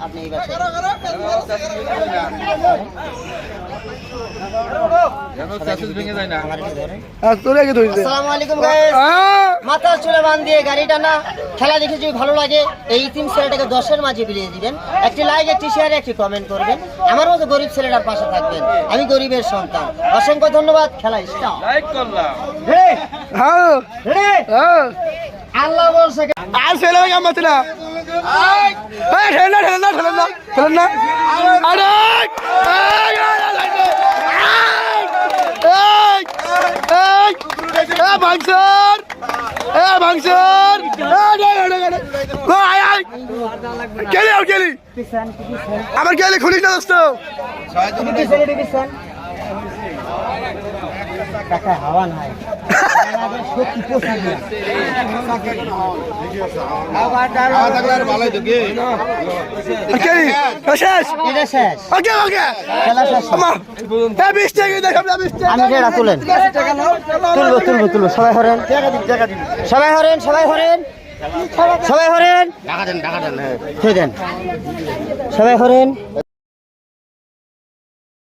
আপনি মাথার চুলে বান দিয়ে গাড়ি টানা খেলা দেখে যদি ভালো লাগে এই তিন ছেলেটাকে 10-এর মাঝে বিলিয়ে দিবেন। একটি লাইক, একটি শেয়ার, একটি কমেন্ট করবেন। আমার মতো গরিব ছেলেটার পাশে থাকবেন। আমি গরিবের সন্তান। অসংখ্য ধন্যবাদ। খেলা স্টার্ট। আল্লাহ বলছে আর ছেলে কাম পাচ্ছে না। আমার গেলে খুলিস না দোস্ত। হাওয়া নাই তুলবো সবাই হরেন, সবাই হরেন, সবাই হরেন, সবাই হরেন, সবাই হরেন।